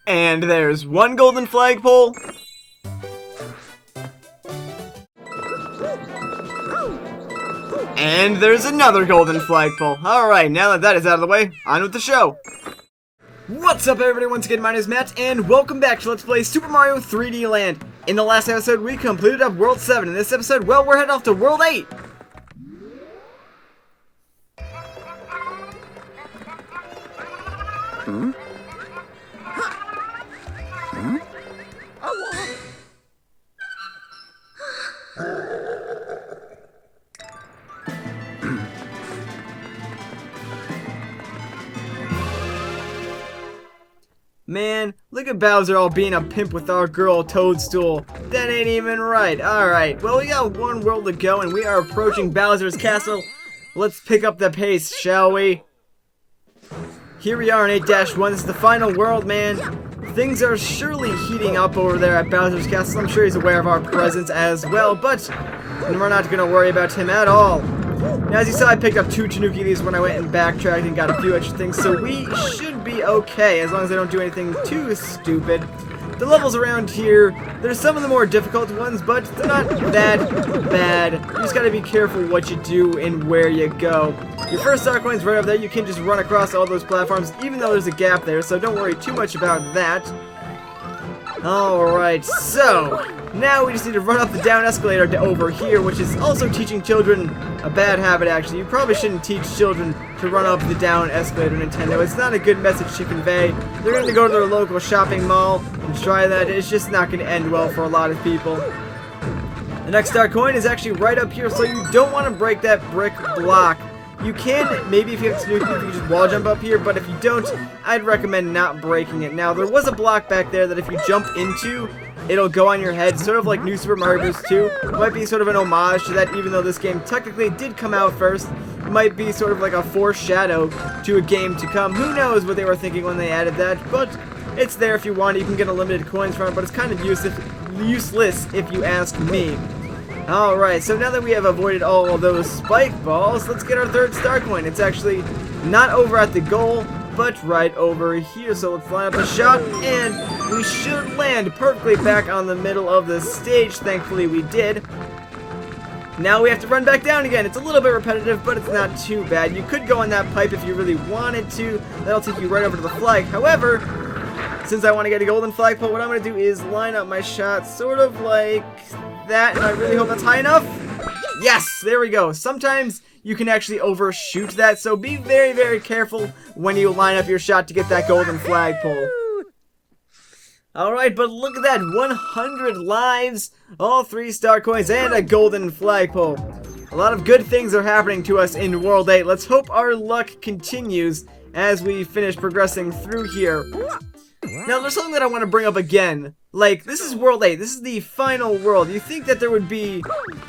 And there's one golden flagpole. And there's another golden flagpole. Alright, now that that is out of the way, on with the show. What's up everybody, once again my name is Matt, and welcome back to Let's Play Super Mario 3D Land. In the last episode, we completed up World 7. In this episode, well, we're heading off to World 8. Man, look at Bowser all being a pimp with our girl Toadstool. That ain't even right. Alright, well we got one world to go and we are approaching Bowser's castle. Let's pick up the pace, shall we? Here we are in 8-1. This is the final world, man. Things are surely heating up over there at Bowser's castle. I'm sure he's aware of our presence as well, but we're not going to worry about him at all. Now, as you saw, I picked up 2 Tanuki leaves when I went and backtracked and got a few extra things, so we should be okay, as long as I don't do anything too stupid. The levels around here, there's some of the more difficult ones, but they're not that bad. You just gotta be careful what you do and where you go. Your first star coin's right over there. You can just run across all those platforms, even though there's a gap there, so don't worry too much about that. Alright, so now we just need to run up the down escalator to over here, which is also teaching children a bad habit, actually. You probably shouldn't teach children to run up the down escalator, Nintendo. It's not a good message to convey. They're going to go to their local shopping mall and try that. It's just not going to end well for a lot of people. The next star coin is actually right up here, so you don't want to break that brick block. You can, maybe if you have Tanuki, you can just wall jump up here, but if you don't, I'd recommend not breaking it. Now, there was a block back there that if you jump into, it'll go on your head, sort of like New Super Mario Bros. 2. It might be sort of an homage to that, even though this game technically did come out first. It might be sort of like a foreshadow to a game to come. Who knows what they were thinking when they added that, but it's there if you want. You can get unlimited coins from it, but it's kind of useless if you ask me. Alright, so now that we have avoided all of those spike balls, let's get our third star coin. It's actually not over at the goal, but right over here. So let's line up a shot, and we should land perfectly back on the middle of the stage. Thankfully we did. Now we have to run back down again. It's a little bit repetitive, but it's not too bad. You could go in that pipe if you really wanted to. That'll take you right over to the flag. However, since I want to get a golden flagpole, what I'm going to do is line up my shot sort of like that, and I really hope that's high enough. Yes, there we go. Sometimes you can actually overshoot that, so be very, very careful when you line up your shot to get that golden flagpole. Alright, but look at that, 100 lives, all 3 star coins, and a golden flagpole. A lot of good things are happening to us in World 8. Let's hope our luck continues as we finish progressing through here. Now, there's something that I want to bring up again. Like, this is World 8. This is the final world. You think that there would be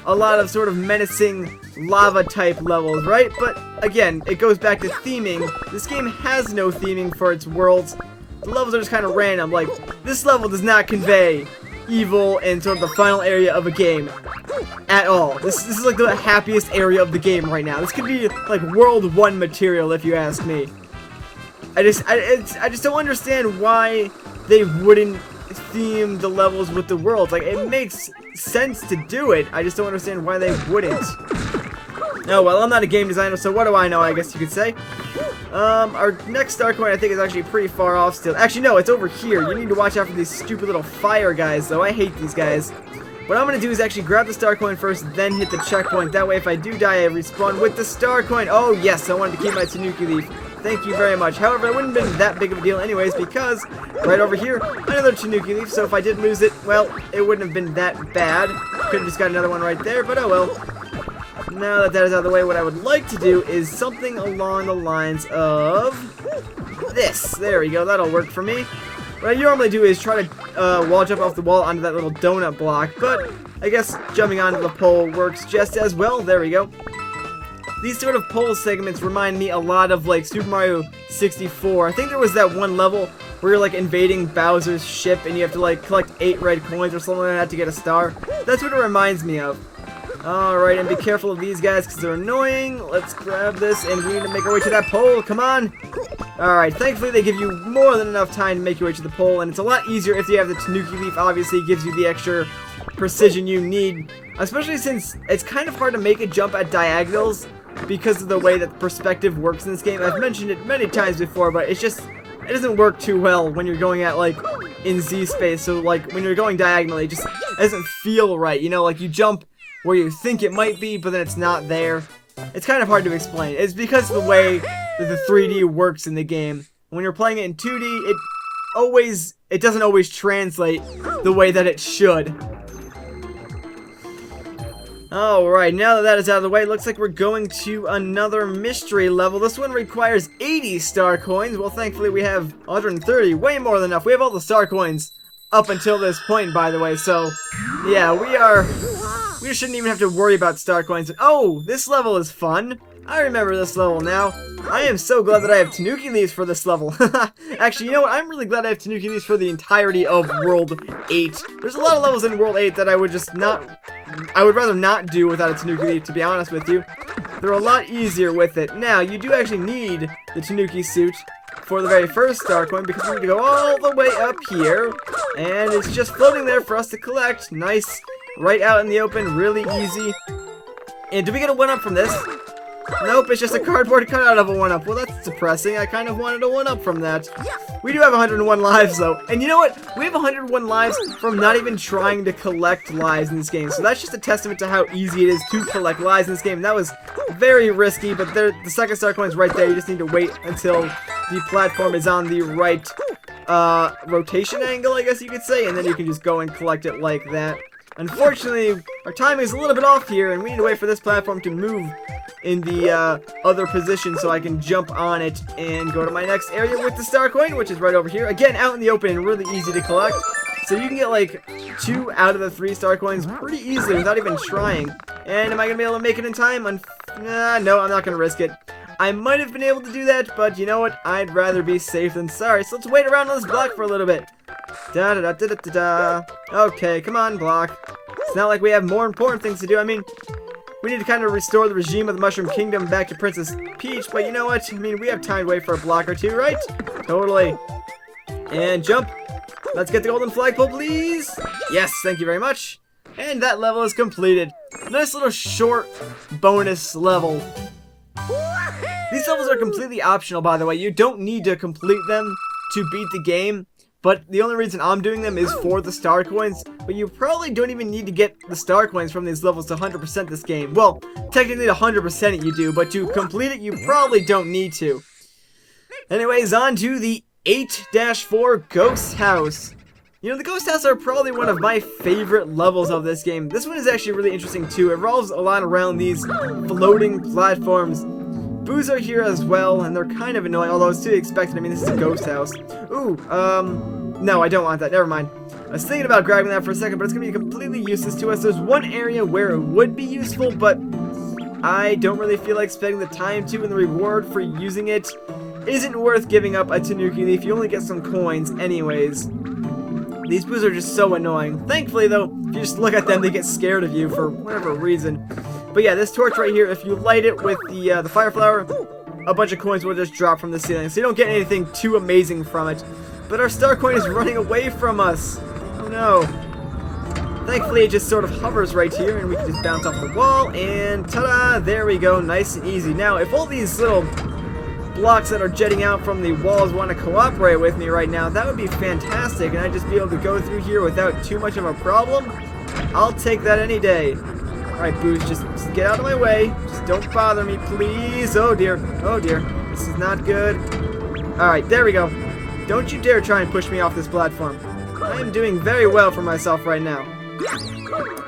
a lot of sort of menacing lava-type levels, right? But, again, it goes back to theming. This game has no theming for its worlds. The levels are just kind of random. Like, this level does not convey evil and sort of the final area of a game at all. This is like the happiest area of the game right now. This could be, like, World 1 material, if you ask me. I just don't understand why they wouldn't theme the levels with the worlds. Like, it makes sense to do it. I just don't understand why they wouldn't. Oh, well, I'm not a game designer, so what do I know, I guess you could say. Our next star coin, I think, is actually pretty far off still. Actually, no, it's over here. You need to watch out for these stupid little fire guys, though. I hate these guys. What I'm going to do is actually grab the star coin first, then hit the checkpoint. That way, if I do die, I respawn with the star coin. Oh, yes, I wanted to keep my Tanuki leaf. Thank you very much. However, it wouldn't have been that big of a deal anyways, because right over here, another Tanuki leaf, so if I did lose it, well, it wouldn't have been that bad. Could have just got another one right there, but oh well. Now that that is out of the way, what I would like to do is something along the lines of this. There we go, that'll work for me. What I normally do is try to wall jump off the wall onto that little donut block, but I guess jumping onto the pole works just as well. There we go. These sort of pole segments remind me a lot of, like, Super Mario 64. I think there was that one level where you're, like, invading Bowser's ship and you have to, like, collect 8 red coins or something like that to get a star. That's what it reminds me of. Alright, and be careful of these guys because they're annoying. Let's grab this, and we need to make our way to that pole. Come on. Alright, thankfully they give you more than enough time to make your way to the pole, and it's a lot easier if you have the Tanuki Leaf. Obviously, it gives you the extra precision you need, especially since it's kind of hard to make a jump at diagonals because of the way that the perspective works in this game. I've mentioned it many times before, but it doesn't work too well when you're going at, like, in Z space. So, like, when you're going diagonally, it just doesn't feel right, you know? Like, you jump where you think it might be, but then it's not there. It's kind of hard to explain. It's because of the way that the 3D works in the game. When you're playing it in 2D, it doesn't always translate the way that it should. Alright, now that that is out of the way, it looks like we're going to another mystery level. This one requires 80 star coins. Well, thankfully we have 130, way more than enough. We have all the star coins up until this point, by the way, so yeah, we shouldn't even have to worry about star coins. Oh, this level is fun. I remember this level now. I am so glad that I have Tanuki Leaves for this level. Actually, you know what? I'm really glad I have Tanuki Leaves for the entirety of World 8. There's a lot of levels in World 8 that I would rather not do without a Tanuki Leaf, to be honest with you. They're a lot easier with it. Now, you do actually need the Tanuki suit for the very first star coin because we need to go all the way up here. And it's just floating there for us to collect. Nice. Right out in the open. Really easy. And do we get a 1-up from this? Nope, it's just a cardboard cutout of a 1-up. Well, that's depressing. I kind of wanted a 1-up from that. We do have 101 lives, though. And you know what? We have 101 lives from not even trying to collect lives in this game. So that's just a testament to how easy it is to collect lives in this game. That was very risky, but the second star coin is right there. You just need to wait until the platform is on the right rotation angle, I guess you could say. And then you can just go and collect it like that. Unfortunately, our timing is a little bit off here, and we need to wait for this platform to move in the other position so I can jump on it and go to my next area with the star coin, which is right over here. Again, out in the open and really easy to collect. So you can get like 2 out of the 3 star coins pretty easily without even trying. And am I going to be able to make it in time? No, I'm not going to risk it. I might have been able to do that, but you know what? I'd rather be safe than sorry. So let's wait around on this block for a little bit. Da-da-da-da-da-da. Okay, come on, block. It's not like we have more important things to do. I mean, we need to kind of restore the regime of the Mushroom Kingdom back to Princess Peach, but you know what? I mean, we have time to wait for a block or two, right? Totally. And jump. Let's get the golden flagpole, please. Yes, thank you very much. And that level is completed. Nice little short bonus level. These levels are completely optional, by the way. You don't need to complete them to beat the game. But the only reason I'm doing them is for the star coins. But you probably don't even need to get the star coins from these levels to 100% this game. Well, technically to 100% it you do, but to complete it you probably don't need to. Anyways, on to the 8-4 Ghost House. You know, the Ghost House are probably one of my favorite levels of this game. This one is actually really interesting too. It revolves a lot around these floating platforms. Boos are here as well, and they're kind of annoying, although it's to be expected. I mean, this is a ghost house. Ooh, no, I don't want that. Never mind. I was thinking about grabbing that for a second, but it's going to be completely useless to us. There's one area where it would be useful, but I don't really feel like spending the time to, and the reward for using it isn't worth giving up a Tanuki Leaf. You only get some coins anyways. These boos are just so annoying. Thankfully, though, if you just look at them, they get scared of you for whatever reason. But yeah, this torch right here, if you light it with the fire flower, a bunch of coins will just drop from the ceiling. So you don't get anything too amazing from it. But our star coin is running away from us. Oh no. Thankfully, it just sort of hovers right here, and we can just bounce off the wall, and ta-da! There we go, nice and easy. Now, if all these little blocks that are jetting out from the walls want to cooperate with me right now, that would be fantastic, and I'd just be able to go through here without too much of a problem. I'll take that any day. Alright, Boos, just get out of my way. Just don't bother me, please. Oh dear, oh dear. This is not good. Alright, there we go. Don't you dare try and push me off this platform. I am doing very well for myself right now.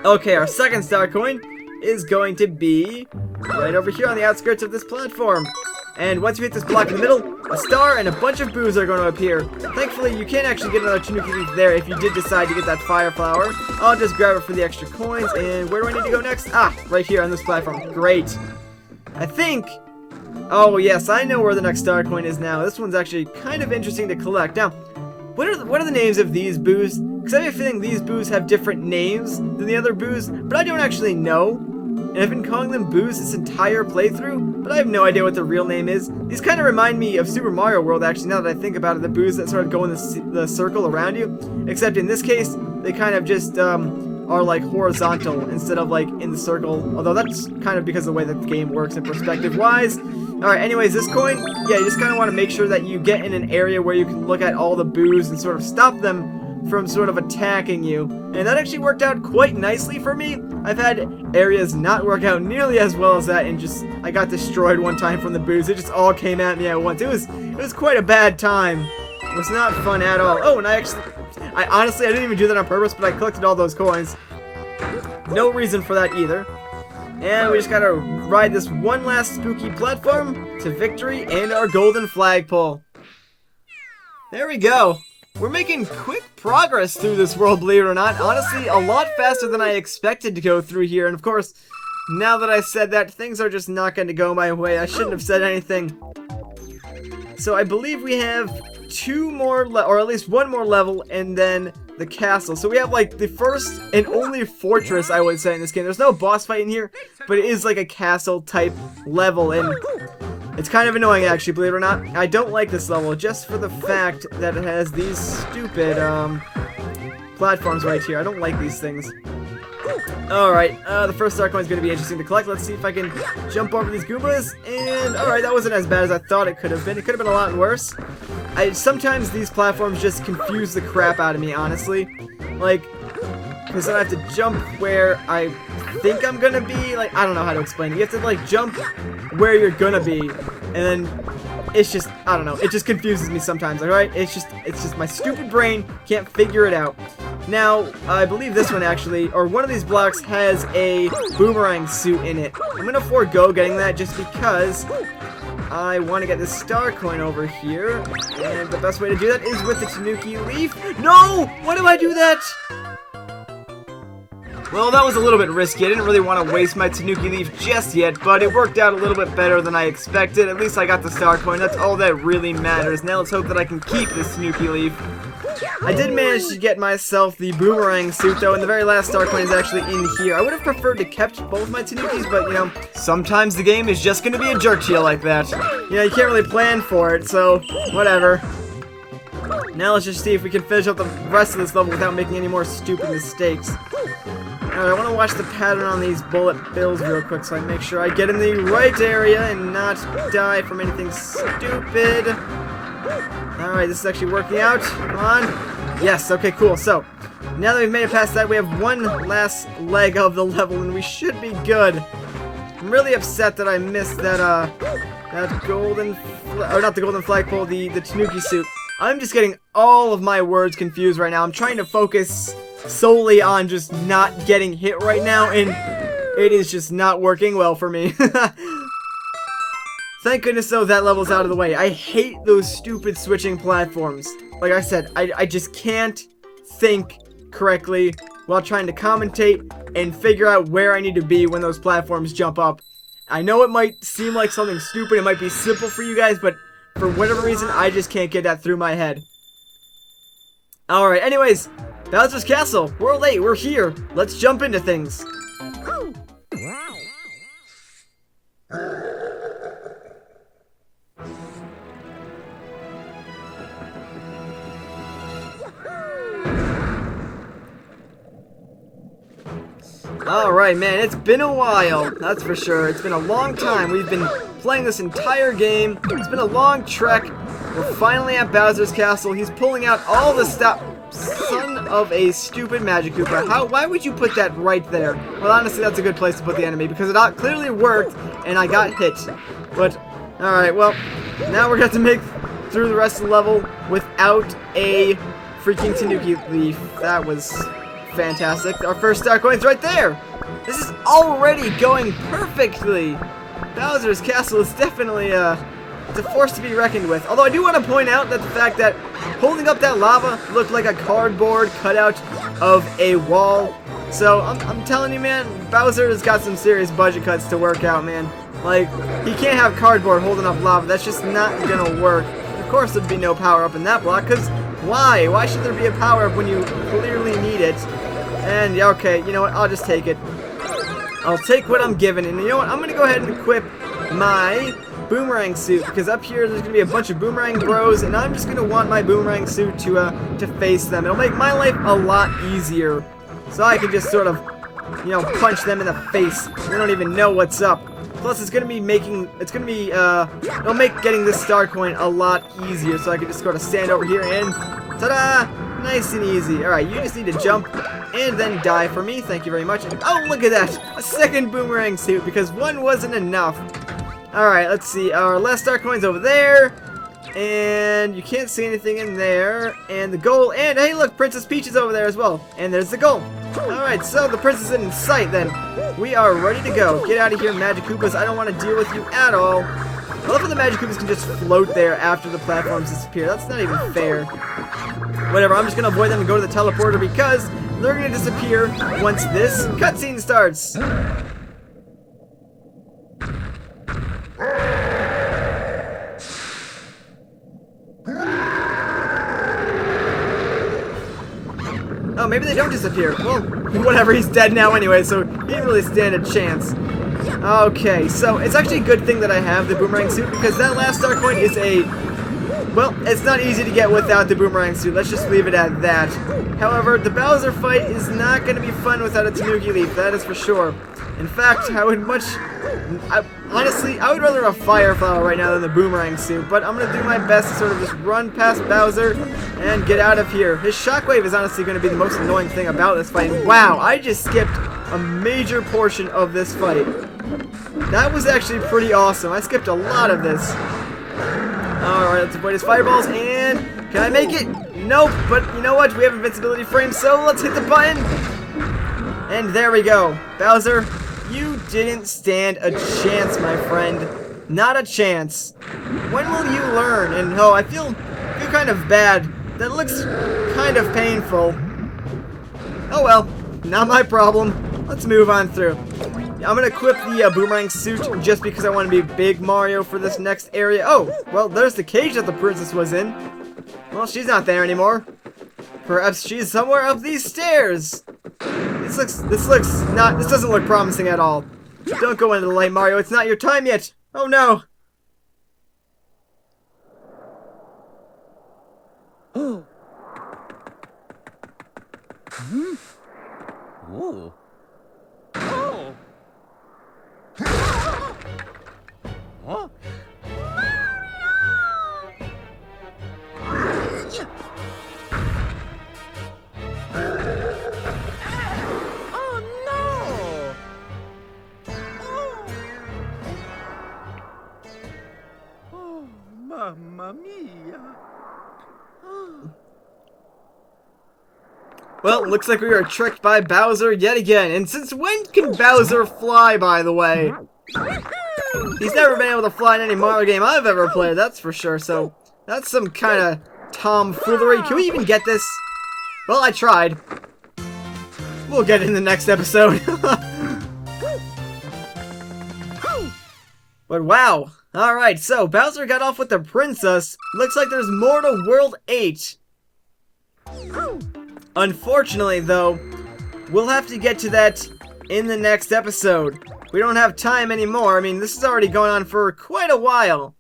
Okay, our second star coin is going to be right over here on the outskirts of this platform. And once you hit this block in the middle, a star and a bunch of boos are going to appear. Thankfully, you can't actually get another Tanuki Leaf there if you did decide to get that fire flower. I'll just grab it for the extra coins. And where do I need to go next? Ah, right here on this platform. Great. I think... Oh, yes, I know where the next star coin is now. This one's actually kind of interesting to collect. Now, what are the names of these boos? Because I have a feeling these boos have different names than the other boos, but I don't actually know. and I've been calling them boos this entire playthrough, but I have no idea what the real name is. These kind of remind me of Super Mario World, actually, now that I think about it, the boos that sort of go in the circle around you, except in this case, they kind of just, are like horizontal instead of like in the circle, although that's kind of because of the way that the game works in perspective-wise. Alright, anyways, this coin, yeah, you just kind of want to make sure that you get in an area where you can look at all the boos and sort of stop them from sort of attacking you. And that actually worked out quite nicely for me. I've had areas not work out nearly as well as that, and just, I got destroyed one time from the boos. It just all came at me at once. It was quite a bad time. It was not fun at all. Oh, and I honestly, I didn't even do that on purpose, but I collected all those coins. No reason for that either. And we just gotta ride this one last spooky platform to victory and our golden flagpole. There we go. We're making quick progress through this world, believe it or not. Honestly, a lot faster than I expected to go through here. And of course, now that I said that, things are just not going to go my way. I shouldn't have said anything. So I believe we have two more, or at least one more level, and then the castle. So we have like the first and only fortress, I would say, in this game. There's no boss fight in here, but it is like a castle type level, and it's kind of annoying, actually, believe it or not. I don't like this level just for the fact that it has these stupid platforms right here. I don't like these things. Alright, the first star coin is going to be interesting to collect. Let's see if I can jump over these Goombas. And, alright, that wasn't as bad as I thought it could have been. It could have been a lot worse. Sometimes these platforms just confuse the crap out of me, honestly. Like, because then I have to jump where I think I'm going to be. Like, I don't know how to explain it. You have to, like, jump where you're going to be. And then it's just, I don't know. It just confuses me sometimes, alright? It's just my stupid brain can't figure it out. Now, I believe this one actually, or one of these blocks has a boomerang suit in it. I'm going to forego getting that just because I want to get this star coin over here. And the best way to do that is with the Tanuki leaf. No! Why do I do that? Well, that was a little bit risky. I didn't really want to waste my Tanuki leaf just yet, but it worked out a little bit better than I expected. At least I got the star coin. That's all that really matters. Now let's hope that I can keep this Tanuki leaf. I did manage to get myself the boomerang suit, though, and the very last star coin is actually in here. I would have preferred to kept both my Tanukis, but, you know, sometimes the game is just going to be a jerk to you like that. You know, you can't really plan for it, so whatever. Now let's just see if we can finish up the rest of this level without making any more stupid mistakes. Alright, I want to watch the pattern on these bullet bills real quick so I make sure I get in the right area and not die from anything stupid. Alright, this is actually working out. Come on. Yes, okay, cool. So, now that we've made it past that, we have one last leg of the level and we should be good. I'm really upset that I missed that, that golden, or not the golden flagpole, the Tanuki suit. I'm just getting all of my words confused right now. I'm trying to focus solely on just not getting hit right now, and it is just not working well for me. Thank goodness, though, that level's out of the way. I hate those stupid switching platforms. Like I said, I just can't think correctly while trying to commentate and figure out where I need to be when those platforms jump up. I know it might seem like something stupid, it might be simple for you guys, but for whatever reason, I just can't get that through my head. Alright, anyways, Bowser's Castle. We're late, we're here. Let's jump into things. Alright, man, it's been a while, that's for sure. It's been a long time. We've been playing this entire game. It's been a long trek. We're finally at Bowser's Castle. He's pulling out all the stuff. Son of a stupid Magic Koopa. Why would you put that right there? Well, honestly, that's a good place to put the enemy because it clearly worked and I got hit. But, alright, well, now we're going to make through the rest of the level without a freaking Tanuki leaf. That was fantastic. Our first star coin's right there. This is already going perfectly. Bowser's Castle is definitely it's a force to be reckoned with. Although I do want to point out that the fact that holding up that lava looked like a cardboard cutout of a wall. So I'm telling you, man, Bowser has got some serious budget cuts to work out, man. Like, he can't have cardboard holding up lava. That's just not gonna work. Of course there'd be no power up in that block, because why? Why should there be a power up when you clearly need it? And, yeah, okay, you know what? I'll just take it. I'll take what I'm given. And you know what? I'm going to go ahead and equip my boomerang suit, because up here there's going to be a bunch of boomerang bros, and I'm just going to want my boomerang suit to face them. It'll make my life a lot easier, so I can just sort of, you know, punch them in the face. They don't even know what's up. Plus, it'll make getting this star coin a lot easier, so I can just sort of stand over here and, ta-da! Nice and easy. Alright, you just need to jump and then die for me. Thank you very much. And, oh, look at that! A second boomerang suit, because one wasn't enough. Alright, let's see. Our last star coin's over there. And you can't see anything in there. And the goal, and hey, look, Princess Peach is over there as well. And there's the goal. Alright, so the princess is in sight then. We are ready to go. Get out of here, Magic Koopas. I don't want to deal with you at all. I love how the Magic Koopas can just float there after the platforms disappear. That's not even fair. Whatever, I'm just going to avoid them and go to the teleporter because they're going to disappear once this cutscene starts. Oh, maybe they don't disappear. Well, whatever, he's dead now anyway, so he didn't really stand a chance. Okay, so it's actually a good thing that I have the boomerang suit, because that last star coin is a... well, it's not easy to get without the boomerang suit. Let's just leave it at that. However, the Bowser fight is not going to be fun without a Tanuki Leaf, that is for sure. In fact, honestly, I would rather a Fire Flower right now than the boomerang suit, but I'm going to do my best to sort of just run past Bowser and get out of here. His Shockwave is honestly going to be the most annoying thing about this fight. Wow, I just skipped a major portion of this fight. That was actually pretty awesome. I skipped a lot of this. Alright, let's avoid his fireballs, and can I make it? Nope, but you know what? We have invincibility frames, so let's hit the button. And there we go. Bowser, you didn't stand a chance, my friend. Not a chance. When will you learn? And oh, I feel kind of bad. That looks kind of painful. Oh well, not my problem. Let's move on through. I'm going to equip the boomerang suit just because I want to be Big Mario for this next area. Oh, well, there's the cage that the princess was in. Well, she's not there anymore. Perhaps she's somewhere up these stairs. This doesn't look promising at all. Don't go into the light, Mario. It's not your time yet. Oh, no. Oh. Hmm? Oh. Oh. Huh? Oh no! Oh, mamma mia! Well, looks like we were tricked by Bowser yet again. And since when can Bowser fly, by the way? He's never been able to fly in any Mario game I've ever played, that's for sure. So, that's some kind of tomfoolery. Can we even get this? Well, I tried. We'll get it in the next episode. But wow. Alright, so Bowser got off with the princess. Looks like there's more to World 8. Unfortunately, though, we'll have to get to that in the next episode. We don't have time anymore. I mean, this is already going on for quite a while.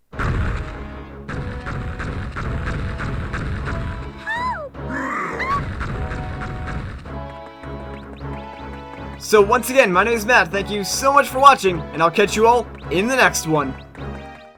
So once again, my name is Matt. Thank you so much for watching, and I'll catch you all in the next one.